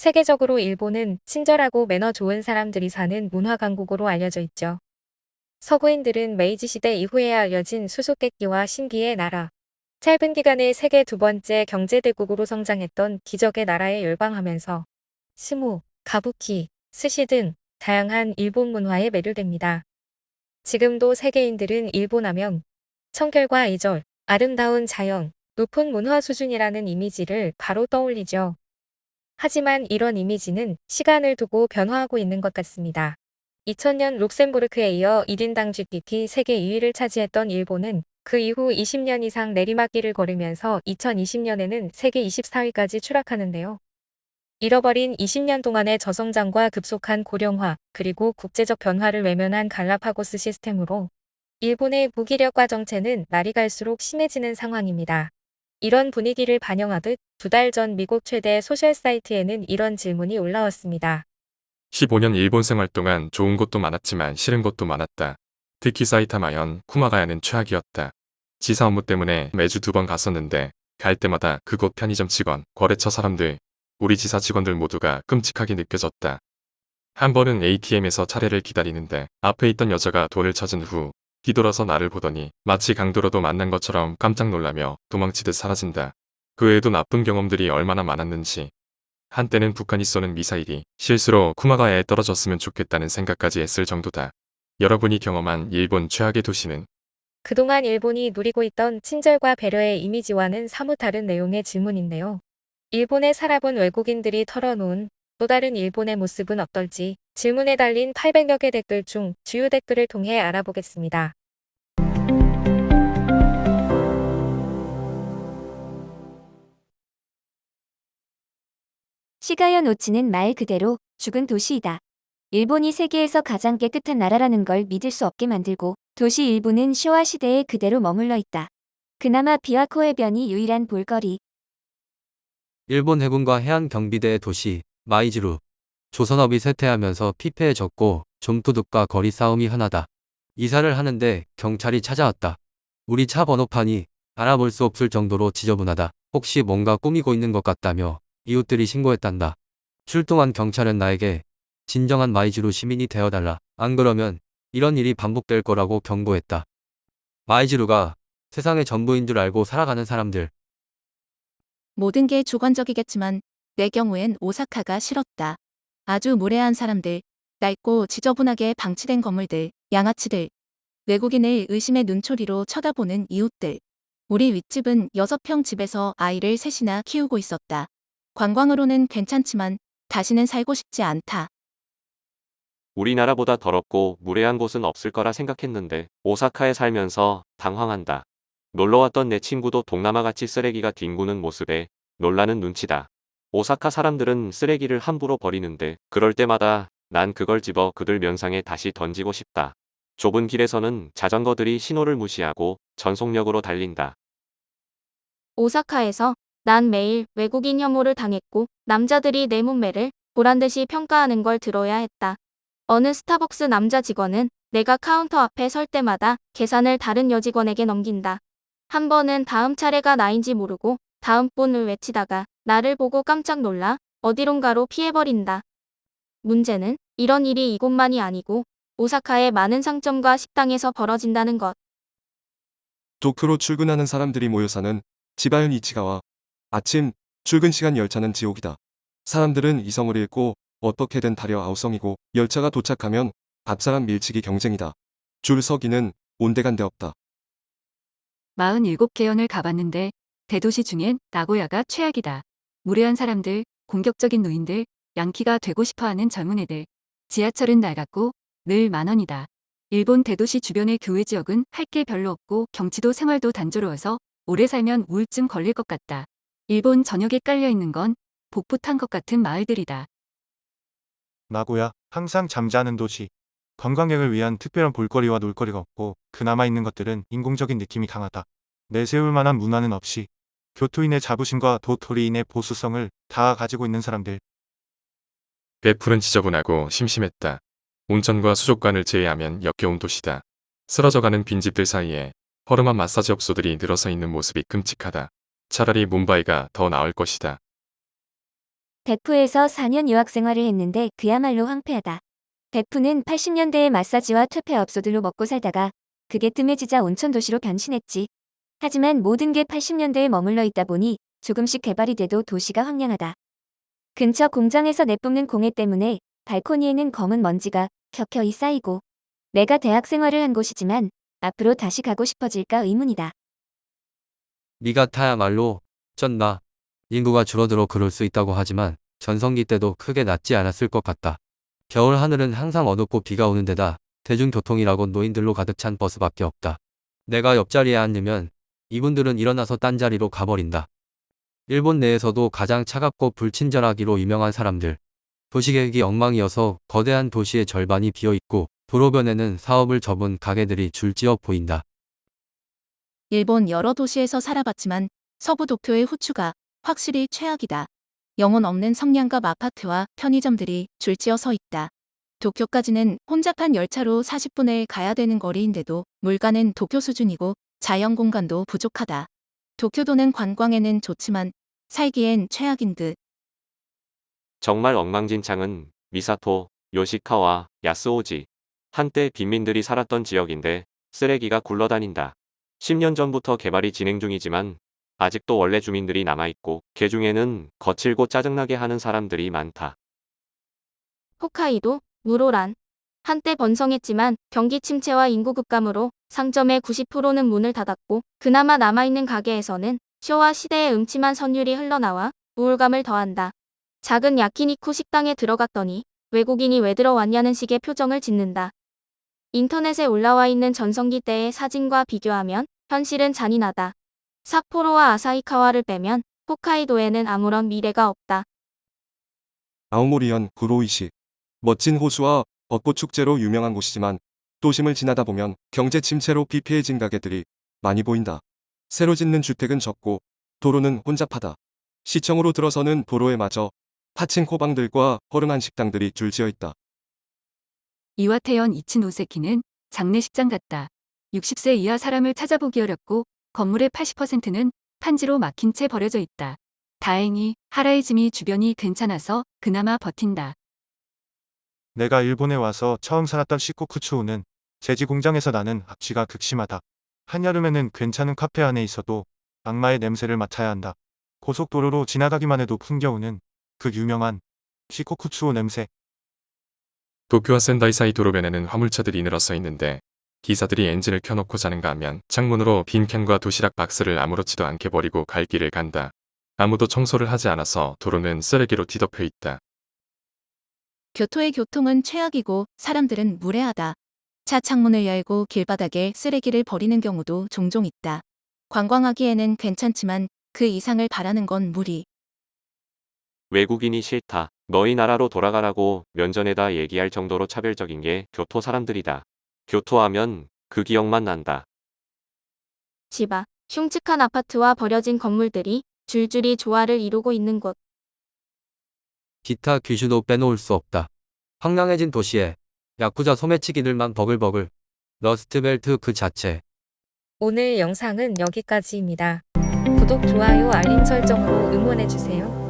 세계적으로 일본은 친절하고 매너 좋은 사람들이 사는 문화 강국으로 알려져 있죠. 서구인들은 메이지 시대 이후에 알려진 수수께끼와 신기의 나라, 짧은 기간에 세계 두 번째 경제대국으로 성장했던 기적의 나라에 열광하면서 스모, 가부키, 스시 등 다양한 일본 문화에 매료됩니다. 지금도 세계인들은 일본 하면 청결과 애절, 아름다운 자연, 높은 문화 수준이라는 이미지를 바로 떠올리죠. 하지만 이런 이미지는 시간을 두고 변화하고 있는 것 같습니다. 2000년 룩셈부르크에 이어 1인당 GDP 세계 2위를 차지했던 일본은 그 이후 20년 이상 내리막길을 걸으면서 2020년에는 세계 24위까지 추락하는데요. 잃어버린 20년 동안의 저성장과 급속한 고령화, 그리고 국제적 변화를 외면한 갈라파고스 시스템으로 일본의 무기력화 정체는 날이 갈수록 심해지는 상황입니다. 이런 분위기를 반영하듯 2달 전 미국 최대 소셜 사이트에는 이런 질문이 올라왔습니다. 15년 일본 생활 동안 좋은 것도 많았지만 싫은 것도 많았다. 특히 사이타마현, 쿠마가야는 최악이었다. 지사 업무 때문에 매주 2번 갔었는데 갈 때마다 그곳 편의점 직원, 거래처 사람들, 우리 지사 직원들 모두가 끔찍하게 느껴졌다. 한 번은 ATM에서 차례를 기다리는데 앞에 있던 여자가 돈을 찾은 후 뒤돌아서 나를 보더니 마치 강도로도 만난 것처럼 깜짝 놀라며 도망치듯 사라진다. 그 외에도 나쁜 경험들이 얼마나 많았는지. 한때는 북한이 쏘는 미사일이 실수로 쿠마가야에 떨어졌으면 좋겠다는 생각까지 했을 정도다. 여러분이 경험한 일본 최악의 도시는? 그동안 일본이 누리고 있던 친절과 배려의 이미지와는 사뭇 다른 내용의 질문인데요. 일본에 살아본 외국인들이 털어놓은 또 다른 일본의 모습은 어떨지 질문에 달린 800여 개 댓글 중 주요 댓글을 통해 알아보겠습니다. 시가현 오치는 말 그대로 죽은 도시이다. 일본이 세계에서 가장 깨끗한 나라라는 걸 믿을 수 없게 만들고 도시 일부는 쇼와 시대에 그대로 머물러 있다. 그나마 비와코 해변이 유일한 볼거리. 일본 해군과 해안 경비대의 도시 마이즈루. 조선업이 쇠퇴하면서 피폐해졌고 좀도둑과 거리 싸움이 흔하다. 이사를 하는데 경찰이 찾아왔다. 우리 차 번호판이 알아볼 수 없을 정도로 지저분하다. 혹시 뭔가 꾸미고 있는 것 같다며 이웃들이 신고했단다. 출동한 경찰은 나에게 진정한 마이즈루 시민이 되어달라. 안 그러면 이런 일이 반복될 거라고 경고했다. 마이즈루가 세상의 전부인 줄 알고 살아가는 사람들. 모든 게 주관적이겠지만 내 경우엔 오사카가 싫었다. 아주 무례한 사람들, 낡고 지저분하게 방치된 건물들, 양아치들, 외국인을 의심의 눈초리로 쳐다보는 이웃들. 우리 윗집은 6평 집에서 아이를 셋이나 키우고 있었다. 관광으로는 괜찮지만 다시는 살고 싶지 않다. 우리나라보다 더럽고 무례한 곳은 없을 거라 생각했는데 오사카에 살면서 당황한다. 놀러왔던 내 친구도 동남아같이 쓰레기가 뒹구는 모습에 놀라는 눈치다. 오사카 사람들은 쓰레기를 함부로 버리는데 그럴 때마다 난 그걸 집어 그들 면상에 다시 던지고 싶다. 좁은 길에서는 자전거들이 신호를 무시하고 전속력으로 달린다. 오사카에서 난 매일 외국인 혐오를 당했고 남자들이 내 몸매를 보란듯이 평가하는 걸 들어야 했다. 어느 스타벅스 남자 직원은 내가 카운터 앞에 설 때마다 계산을 다른 여직원에게 넘긴다. 한 번은 다음 차례가 나인지 모르고 다음 분을 외치다가 나를 보고 깜짝 놀라 어디론가로 피해버린다. 문제는 이런 일이 이곳만이 아니고 오사카의 많은 상점과 식당에서 벌어진다는 것. 도쿄로 출근하는 사람들이 모여 사는 지바현 이치가와 아침 출근 시간 열차는 지옥이다. 사람들은 이성을 잃고 어떻게든 달려 아우성이고 열차가 도착하면 앞사람 밀치기 경쟁이다. 줄 서기는 온데간데 없다. 47개연을 가봤는데 대도시 중엔 나고야가 최악이다. 무례한 사람들, 공격적인 노인들, 양키가 되고 싶어하는 젊은 애들. 지하철은 낡았고 늘 만원이다. 일본 대도시 주변의 교외 지역은 할 게 별로 없고 경치도 생활도 단조로워서 오래 살면 우울증 걸릴 것 같다. 일본 전역에 깔려있는 건 복부 탄 것 같은 마을들이다. 나고야, 항상 잠자는 도시. 관광객을 위한 특별한 볼거리와 놀거리가 없고 그나마 있는 것들은 인공적인 느낌이 강하다. 내세울 만한 문화는 없이 교토인의 자부심과 도토리인의 보수성을 다 가지고 있는 사람들. 배풀은 지저분하고 심심했다. 온천과 수족관을 제외하면 역겨운 도시다. 쓰러져가는 빈집들 사이에 허름한 마사지 업소들이 늘어서 있는 모습이 끔찍하다. 차라리 뭄바이가 더 나을 것이다. 베프에서 4년 유학 생활을 했는데 그야말로 황폐하다. 베프는 80년대의 마사지와 퇴폐업소들로 먹고 살다가 그게 뜸해지자 온천도시로 변신했지. 하지만 모든 게 80년대에 머물러 있다 보니 조금씩 개발이 돼도 도시가 황량하다. 근처 공장에서 내뿜는 공해 때문에 발코니에는 검은 먼지가 켜켜이 쌓이고 내가 대학 생활을 한 곳이지만 앞으로 다시 가고 싶어질까 의문이다. 니가타야말로 쩐다. 인구가 줄어들어 그럴 수 있다고 하지만 전성기 때도 크게 낮지 않았을 것 같다. 겨울 하늘은 항상 어둡고 비가 오는 데다 대중교통이라고 노인들로 가득 찬 버스밖에 없다. 내가 옆자리에 앉으면 이분들은 일어나서 딴 자리로 가버린다. 일본 내에서도 가장 차갑고 불친절하기로 유명한 사람들. 도시계획이 엉망이어서 거대한 도시의 절반이 비어있고 도로변에는 사업을 접은 가게들이 줄지어 보인다. 일본 여러 도시에서 살아봤지만 서부 도쿄의 후추가 확실히 최악이다. 영혼 없는 성냥갑 아파트와 편의점들이 줄지어 서 있다. 도쿄까지는 혼잡한 열차로 40분에 가야 되는 거리인데도 물가는 도쿄 수준이고 자연 공간도 부족하다. 도쿄도는 관광에는 좋지만 살기엔 최악인 듯. 정말 엉망진창은 미사토, 요시카와 야스오지. 한때 빈민들이 살았던 지역인데 쓰레기가 굴러다닌다. 10년 전부터 개발이 진행 중이지만 아직도 원래 주민들이 남아있고 그 중에는 거칠고 짜증나게 하는 사람들이 많다. 홋카이도, 무로란. 한때 번성했지만 경기 침체와 인구 급감으로 상점의 90%는 문을 닫았고 그나마 남아있는 가게에서는 쇼와 시대의 음침한 선율이 흘러나와 우울감을 더한다. 작은 야키니쿠 식당에 들어갔더니 외국인이 왜 들어왔냐는 식의 표정을 짓는다. 인터넷에 올라와 있는 전성기 때의 사진과 비교하면 현실은 잔인하다. 삿포로와 아사히카와를 빼면 홋카이도에는 아무런 미래가 없다. 아오모리현 구로이시. 멋진 호수와 벚꽃 축제로 유명한 곳이지만 도심을 지나다 보면 경제 침체로 피폐해진 가게들이 많이 보인다. 새로 짓는 주택은 적고 도로는 혼잡하다. 시청으로 들어서는 도로에 마저 파친코방들과 허름한 식당들이 줄지어 있다. 이와테현 이치노세키는 장례식장 같다. 60세 이하 사람을 찾아보기 어렵고 건물의 80%는 판지로 막힌 채 버려져 있다. 다행히 하라이즈미 주변이 괜찮아서 그나마 버틴다. 내가 일본에 와서 처음 살았던 시코쿠츠우는 제지 공장에서 나는 악취가 극심하다. 한여름에는 괜찮은 카페 안에 있어도 악마의 냄새를 맡아야 한다. 고속도로로 지나가기만 해도 풍겨오는 그 유명한 시코쿠츠우 냄새. 도쿄와 센다이 사이 도로변에는 화물차들이 늘어서 있는데 기사들이 엔진을 켜놓고 자는가 하면 창문으로 빈 캔과 도시락 박스를 아무렇지도 않게 버리고 갈 길을 간다. 아무도 청소를 하지 않아서 도로는 쓰레기로 뒤덮여 있다. 교토의 교통은 최악이고 사람들은 무례하다. 차 창문을 열고 길바닥에 쓰레기를 버리는 경우도 종종 있다. 관광하기에는 괜찮지만 그 이상을 바라는 건 무리. 외국인이 싫다. 너희 나라로 돌아가라고 면전에다 얘기할 정도로 차별적인 게 교토 사람들이다. 교토하면 그 기억만 난다. 지바, 흉측한 아파트와 버려진 건물들이 줄줄이 조화를 이루고 있는 곳. 기타 귀슈도 빼놓을 수 없다. 황량해진 도시에 야쿠자 소매치기들만 버글버글. 러스트벨트 그 자체. 오늘 영상은 여기까지입니다. 구독, 좋아요, 알림 설정으로 응원해주세요.